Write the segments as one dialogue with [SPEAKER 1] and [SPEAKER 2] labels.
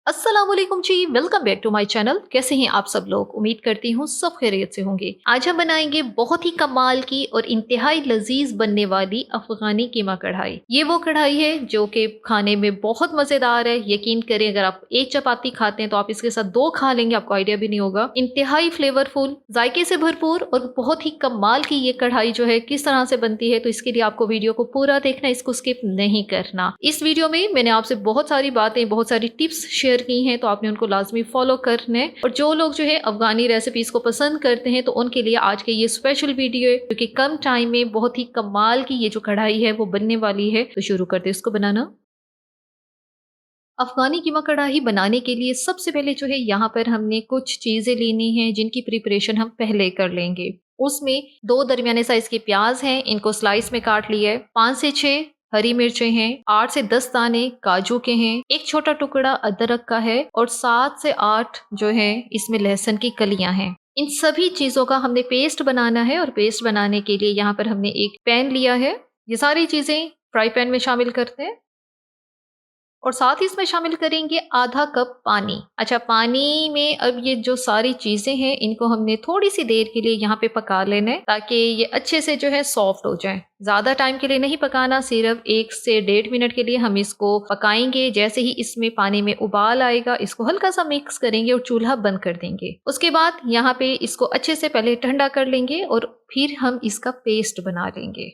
[SPEAKER 1] अस्सलामुअलैकुम जी, welcome back to my channel. कैसे हैं आप सब लोग? उम्मीद करती हूँ सब खैरियत से होंगे। आज हम बनाएंगे बहुत ही कमाल की और इंतहाई लजीज बनने वाली अफगानी कीमा कढ़ाई। ये वो कढ़ाई है जो कि खाने में बहुत मजेदार है। यकीन करें, अगर आप एक चपाती खाते हैं तो आप इसके साथ दो खा लेंगे, आपको आइडिया भी नहीं होगा। इंतहाई फ्लेवरफुल, जायके से भरपूर और बहुत ही कमाल की ये कढ़ाई जो है किस तरह से बनती है, तो इसके लिए आपको वीडियो को पूरा देखना, इसको स्किप नहीं करना। इस वीडियो में मैंने आपसे बहुत सारी बातें, बहुत सारी टिप्स शेयर की हैं, तो आपने उनको लाजमी फॉलो करने। और जो लोग जो है अफगानी रेसिपीज को पसंद करते हैं तो उनके लिए आज के ये स्पेशल वीडियो है, क्योंकि कम टाइम में बहुत ही कमाल की ये जो कढ़ाई है वो बनने वाली है। तो शुरू करते हैं इसको बनाना। अफगानी कीमा कढ़ाई बनाने के लिए सबसे पहले जो है यहाँ पर हमने कुछ चीजें लेनी है जिनकी प्रिपरेशन हम पहले कर लेंगे। उसमें दो दरमियाने साइज के प्याज हैं, इनको स्लाइस में काट लिया है। 5 से 6 हरी मिर्चें हैं, 8 से 10 दाने काजू के हैं, एक छोटा टुकड़ा अदरक का है और 7 से 8 जो है इसमें लहसुन की कलियां हैं। इन सभी चीजों का हमने पेस्ट बनाना है और पेस्ट बनाने के लिए यहाँ पर हमने एक पैन लिया है। ये सारी चीजें फ्राई पैन में शामिल करते हैं और साथ ही इसमें शामिल करेंगे आधा कप पानी। अच्छा, पानी में अब ये जो सारी चीजें हैं इनको हमने थोड़ी सी देर के लिए यहाँ पे पका लेना है, ताकि ये अच्छे से जो है सॉफ्ट हो जाए। ज्यादा टाइम के लिए नहीं पकाना, सिर्फ 1 से 1.5 मिनट के लिए हम इसको पकाएंगे। जैसे ही इसमें पानी में उबाल आएगा, इसको हल्का सा मिक्स करेंगे और चूल्हा बंद कर देंगे। उसके बाद यहाँ पे इसको अच्छे से पहले ठंडा कर लेंगे और फिर हम इसका पेस्ट बना लेंगे।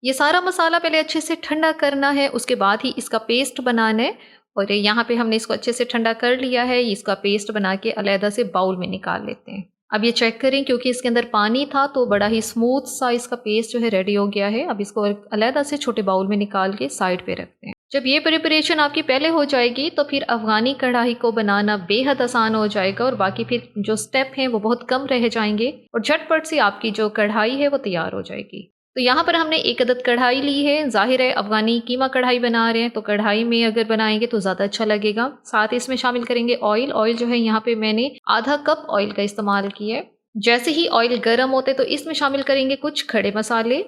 [SPEAKER 1] ये सारा मसाला पहले अच्छे से ठंडा करना है, उसके बाद ही इसका पेस्ट बनाना है। और यहाँ पे हमने इसको अच्छे से ठंडा कर लिया है। इसका पेस्ट बना के अलहदा से बाउल में निकाल लेते हैं। अब ये चेक करें, क्योंकि इसके अंदर पानी था तो बड़ा ही स्मूथ सा इसका पेस्ट जो है रेडी हो गया है। अब इसको अलहदा से छोटे बाउल में निकाल के साइड पे रखते हैं। जब ये प्रिपरेशन आपकी पहले हो जाएगी तो फिर अफगानी कढ़ाई को बनाना बेहद आसान हो जाएगा और बाकी फिर जो स्टेप हैं वो बहुत कम रह जाएंगे और झटपट से आपकी जो कढ़ाई है वो तैयार हो जाएगी। तो यहाँ पर हमने एक अदद कढ़ाई ली है। जाहिर है अफगानी कीमा कढ़ाई बना रहे हैं तो कढ़ाई में अगर बनाएंगे तो ज़्यादा अच्छा लगेगा। साथ ही इसमें शामिल करेंगे ऑयल। ऑयल जो है यहाँ पे मैंने आधा कप ऑयल का इस्तेमाल किया है। जैसे ही ऑयल गर्म होते तो इसमें शामिल करेंगे कुछ खड़े मसाले,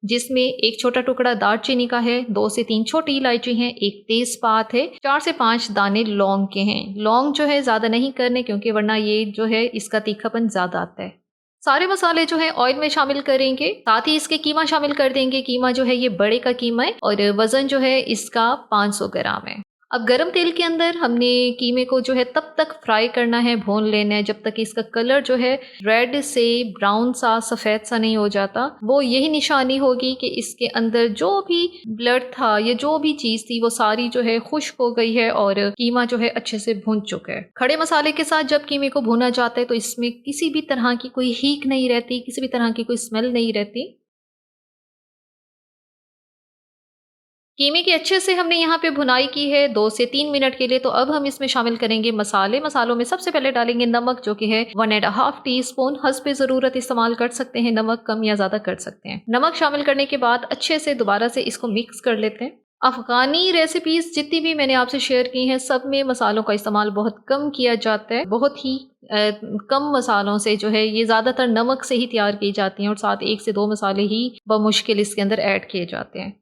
[SPEAKER 1] जिसमें एक छोटा टुकड़ा दालचीनी का है, 2 से 3 छोटी इलायची हैं, एक तेजपात है, 4 से 5 दाने लौंग के हैं। लौंग जो है ज़्यादा नहीं करने, क्योंकि वरना ये जो है इसका तीखापन ज़्यादा आता है। सारे मसाले जो है ऑयल में शामिल करेंगे। साथ ही इसके कीमा शामिल कर देंगे। कीमा जो है ये बड़े का कीमा है और वजन जो है इसका 500 ग्राम है। अब गरम तेल के अंदर हमने कीमे को जो है तब तक फ्राई करना है, भून लेना है, जब तक इसका कलर जो है रेड से ब्राउन सा, सफ़ेद सा नहीं हो जाता। वो यही निशानी होगी कि इसके अंदर जो भी ब्लड था या जो भी चीज़ थी वो सारी जो है खुश्क हो गई है और कीमा जो है अच्छे से भून चुका है। खड़े मसाले के साथ जब कीमे को भुना जाता है तो इसमें किसी भी तरह की कोई हीक नहीं रहती, किसी भी तरह की कोई स्मेल नहीं रहती। कीमे की अच्छे से हमने यहाँ पे भुनाई की है 2 से 3 मिनट के लिए। तो अब हम इसमें शामिल करेंगे मसाले। मसालों में सबसे पहले डालेंगे नमक, जो कि है 1.5 टीस्पून। हस्बे ज़रूरत इस्तेमाल कर सकते हैं, नमक कम या ज़्यादा कर सकते हैं। नमक शामिल करने के बाद अच्छे से दोबारा से इसको मिक्स कर लेते हैं। अफगानी रेसिपीज़ जितनी भी मैंने आपसे शेयर की हैं, सब में मसालों का इस्तेमाल बहुत कम किया जाता है। बहुत ही कम मसालों से जो है ये ज़्यादातर नमक से ही तैयार की जाती हैं और साथ 1 से 2 मसाले ही बमुश्किल इसके अंदर ऐड किए जाते हैं।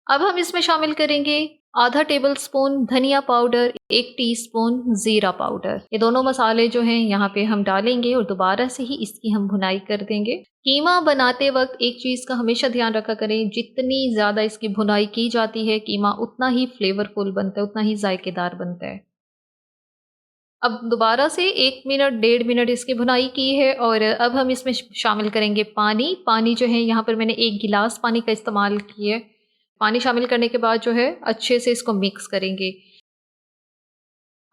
[SPEAKER 1] अब हम इसमें शामिल करेंगे आधा टेबल स्पून धनिया पाउडर, 1 टीस्पून जीरा पाउडर। ये दोनों मसाले जो हैं यहाँ पे हम डालेंगे और दोबारा से ही इसकी हम भुनाई कर देंगे। कीमा बनाते वक्त एक चीज़ का हमेशा ध्यान रखा करें, जितनी ज़्यादा इसकी भुनाई की जाती है कीमा उतना ही फ्लेवरफुल बनता है, उतना ही जायकेदार बनता है। अब दोबारा से 1 मिनट 1.5 मिनट इसकी भुनाई की है और अब हम इसमें शामिल करेंगे पानी। पानी जो है यहाँ पर मैंने 1 गिलास पानी का इस्तेमाल किया है। पानी शामिल करने के बाद जो है अच्छे से इसको मिक्स करेंगे।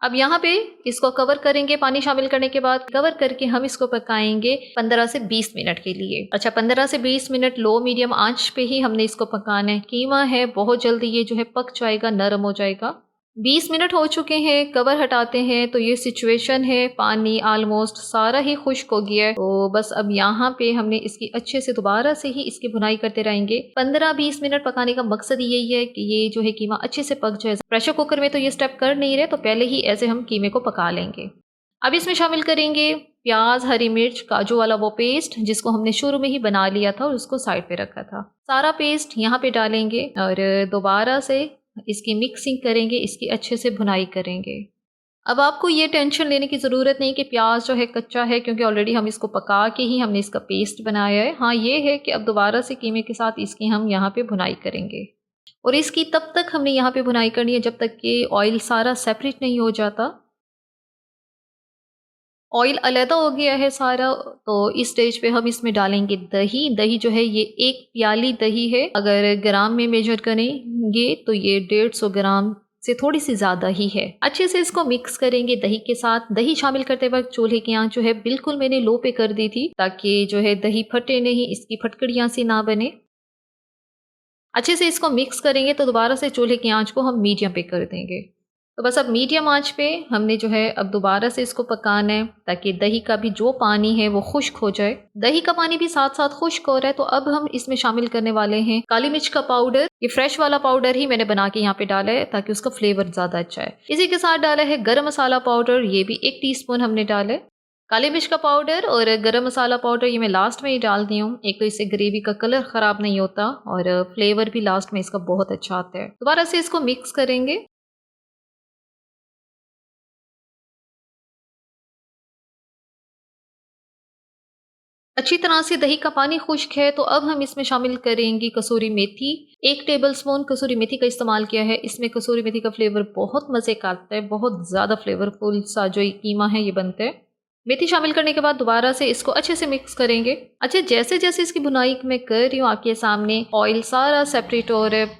[SPEAKER 1] अब यहाँ पे इसको कवर करेंगे। पानी शामिल करने के बाद कवर करके हम इसको पकाएंगे 15 से 20 मिनट के लिए। अच्छा, 15 से 20 मिनट लो मीडियम आंच पे ही हमने इसको पकाना है। कीमा है बहुत जल्दी ये जो है पक जाएगा, नरम हो जाएगा। 20 मिनट हो चुके हैं, कवर हटाते हैं तो ये सिचुएशन है, पानी ऑलमोस्ट सारा ही खुश्क हो गया है। तो बस अब यहाँ पे हमने इसकी अच्छे से दोबारा से ही इसकी भुनाई करते रहेंगे। 15-20 मिनट पकाने का मकसद यही है कि ये जो है कीमा अच्छे से पक जाए। प्रेशर कुकर में तो ये स्टेप कर नहीं रहे, तो पहले ही ऐसे हम कीमे को पका लेंगे। अब इसमें शामिल करेंगे प्याज, हरी मिर्च, काजू वाला वो पेस्ट जिसको हमने शुरू में ही बना लिया था और उसको साइड पे रखा था। सारा पेस्ट यहाँ पे डालेंगे और दोबारा से इसकी मिक्सिंग करेंगे, इसकी अच्छे से भुनाई करेंगे। अब आपको ये टेंशन लेने की ज़रूरत नहीं कि प्याज जो है कच्चा है, क्योंकि ऑलरेडी हम इसको पका के ही हमने इसका पेस्ट बनाया है। हाँ, ये है कि अब दोबारा से कीमे के साथ इसकी हम यहाँ पे भुनाई करेंगे और इसकी तब तक हमने यहाँ पे भुनाई करनी है जब तक कि ऑयल सारा सेपरेट नहीं हो जाता। ऑयल अलहदा हो गया है सारा, तो इस स्टेज पे हम इसमें डालेंगे दही। दही जो है ये 1 प्याली दही है, अगर ग्राम में मेजर करेंगे तो ये 150 ग्राम से थोड़ी सी ज़्यादा ही है। अच्छे से इसको मिक्स करेंगे दही के साथ। दही शामिल करते वक्त चूल्हे की आंच जो है बिल्कुल मैंने लो पे कर दी थी, ताकि जो है दही फटे नहीं, इसकी फटकड़ियाँ सी ना बने। अच्छे से इसको मिक्स करेंगे तो दोबारा से चूल्हे की आंच को हम मीडियम पे कर देंगे। तो बस अब मीडियम आंच पे हमने जो है अब दोबारा से इसको पकाना है, ताकि दही का भी जो पानी है वो खुश्क हो जाए। दही का पानी भी साथ साथ खुश्क हो रहा है, तो अब हम इसमें शामिल करने वाले हैं काली मिर्च का पाउडर। ये फ्रेश वाला पाउडर ही मैंने बना के यहाँ पे डाला है ताकि उसका फ्लेवर ज़्यादा अच्छा है। इसी के साथ डाला है गरम मसाला पाउडर, ये भी 1 टीस्पून हमने डाला है। काली मिर्च का पाउडर और गरम मसाला पाउडर ये मैं लास्ट में ही डालती हूँ। एक तो इससे ग्रेवी का कलर ख़राब नहीं होता और फ्लेवर भी लास्ट में इसका बहुत अच्छा आता है। दोबारा से इसको मिक्स करेंगे। अच्छी तरह से दही का पानी खुश्क है, तो अब हम इसमें शामिल करेंगे कसूरी मेथी। 1 टेबलस्पून कसूरी मेथी का इस्तेमाल किया है। इसमें कसूरी मेथी का फ्लेवर बहुत मज़े का आता है, बहुत ज़्यादा फ्लेवरफुल सा जो ये कीमा है ये बनता है। मेथी शामिल करने के बाद दोबारा से इसको अच्छे से मिक्स करेंगे। अच्छा, जैसे जैसे इसकी बुनाई मैं कर रही हूँ आपके सामने ऑयल सारा सेपरेट हो रहा है।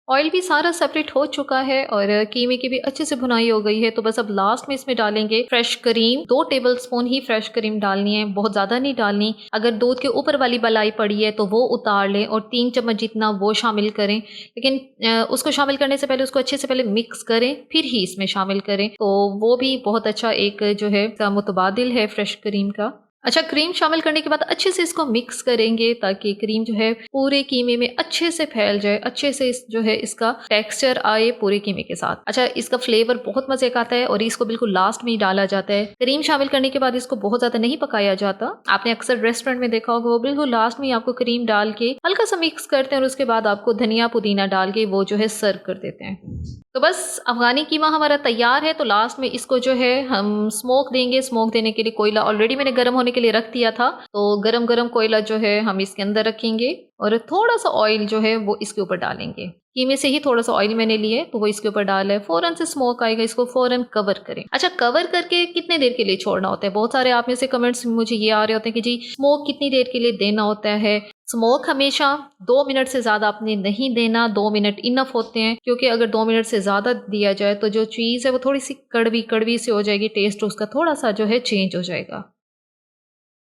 [SPEAKER 1] ऑयल भी सारा सेपरेट हो चुका है और कीमे की भी अच्छे से भुनाई हो गई है। तो बस अब लास्ट में इसमें डालेंगे फ्रेश क्रीम। 2 टेबलस्पून ही फ्रेश क्रीम डालनी है, बहुत ज़्यादा नहीं डालनी। अगर दूध के ऊपर वाली बलाई पड़ी है तो वो उतार लें और 3 चम्मच जितना वो शामिल करें। लेकिन उसको शामिल करने से पहले उसको अच्छे से पहले मिक्स करें, फिर ही इसमें शामिल करें। तो वो भी बहुत अच्छा एक जो है मुतबादिल है फ्रेश क्रीम का। अच्छा, क्रीम शामिल करने के बाद अच्छे से इसको मिक्स करेंगे, ताकि क्रीम जो है पूरे कीमे में अच्छे से फैल जाए, अच्छे से जो है इसका टेक्सचर आए पूरे कीमे के साथ। अच्छा, इसका फ्लेवर बहुत मजे का आता है और इसको बिल्कुल लास्ट में ही डाला जाता है। क्रीम शामिल करने के बाद इसको बहुत ज्यादा नहीं पकाया जाता। आपने अक्सर रेस्टोरेंट में देखा होगा, वो बिल्कुल लास्ट में ही आपको क्रीम डाल के हल्का सा मिक्स करते हैं और उसके बाद आपको धनिया पुदीना डाल के वो जो है सर्व कर देते हैं। तो बस अफगानी कीमा हमारा तैयार है। तो लास्ट में इसको जो है हम स्मोक देंगे। स्मोक देने के लिए कोयला ऑलरेडी मैंने गर्म होने के लिए रख दिया था, तो गरम गरम कोयला जो है हम इसके अंदर रखेंगे और थोड़ा सा ऑयल जो है वो इसके ऊपर डालेंगे। कीमे से ही थोड़ा सा ऑयल मैंने लिए तो वो इसके ऊपर डाला है। फौरन से स्मोक आएगा, इसको फौरन कवर करें। अच्छा, कवर करके कितने देर के लिए छोड़ना होता है? बहुत सारे आप में से कमेंट्स मुझे ये आ रहे होते हैं कि जी स्मोक कितनी देर के लिए देना होता है। स्मोक हमेशा 2 मिनट से ज़्यादा आपने नहीं देना। 2 मिनट इनफ होते हैं, क्योंकि अगर 2 मिनट से ज़्यादा दिया जाए तो जो चीज़ है वो थोड़ी सी कड़वी कड़वी सी हो जाएगी, टेस्ट उसका थोड़ा सा जो है चेंज हो जाएगा।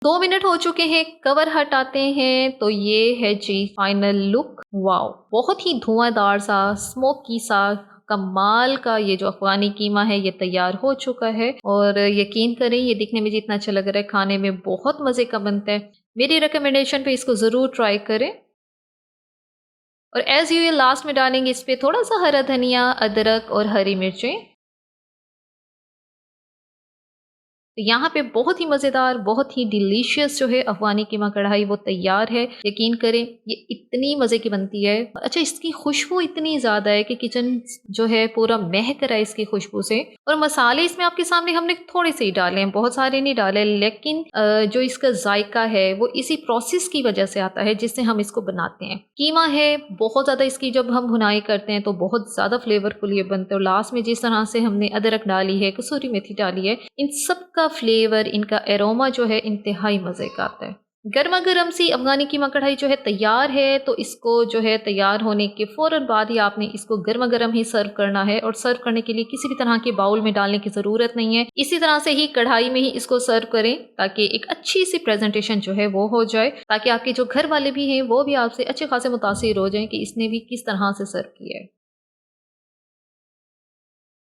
[SPEAKER 1] 2 मिनट हो चुके हैं, कवर हटाते हैं तो ये है जी फाइनल लुक। वाओ, बहुत ही धुआंधार सा, स्मोकी सा, कमाल का ये जो अफगानी कीमा है ये तैयार हो चुका है। और यकीन करें, ये दिखने में जितना अच्छा लग रहा है, खाने में बहुत मज़े का बनता है। मेरी रिकमेंडेशन पे इसको ज़रूर ट्राई करें। और एज़ यूजुअल लास्ट में डालेंगे इस पे थोड़ा सा हरा धनिया, अदरक और हरी मिर्चें। तो यहाँ पे बहुत ही मज़ेदार, बहुत ही डिलीशियस जो है अफ़गानी कीमा कढ़ाई वो तैयार है। यकीन करें, ये इतनी मज़े की बनती है। अच्छा, इसकी खुशबू इतनी ज़्यादा है कि किचन जो है पूरा महक रहा है इसकी खुशबू से। और मसाले इसमें आपके सामने हमने थोड़े से ही डाले हैं, बहुत सारे नहीं डाले, लेकिन जो इसका जायका है वो इसी प्रोसेस की वजह से आता है जिससे हम इसको बनाते हैं। कीमा है बहुत ज़्यादा, इसकी जब हम भुनाई करते हैं तो बहुत ज़्यादा फ्लेवरफुल ये बनता है। और लास्ट में जिस तरह से हमने अदरक डाली है, कसूरी मेथी डाली है, इन सब का फ्लेवर, इनका एरोमा जो है इंतहाई मज़े का आता है। गर्मा गर्म सी अफगानी कीमा कढ़ाई जो है तैयार है। तो इसको जो है तैयार होने के फ़ौरन बाद ही आपने इसको गर्मा गर्म ही सर्व करना है। और सर्व करने के लिए किसी भी तरह के बाउल में डालने की ज़रूरत नहीं है, इसी तरह से ही कढ़ाई में ही इसको सर्व करें, ताकि एक अच्छी सी प्रेजेंटेशन जो है वो हो जाए, ताकि आपके जो घर वाले भी हैं वो भी आपसे अच्छे खासे मुतासिर हो जाएं कि इसने भी किस तरह से सर्व किया है।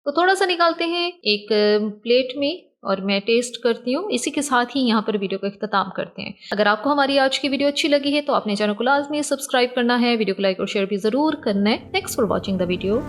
[SPEAKER 1] तो थोड़ा सा निकालते हैं एक प्लेट में और मैं टेस्ट करती हूँ। इसी के साथ ही यहाँ पर वीडियो को इख्तिताम करते हैं। अगर आपको हमारी आज की वीडियो अच्छी लगी है तो अपने चैनल को लाजमी सब्सक्राइब करना है, वीडियो को लाइक और शेयर भी ज़रूर करना है। Thanks for watching the video.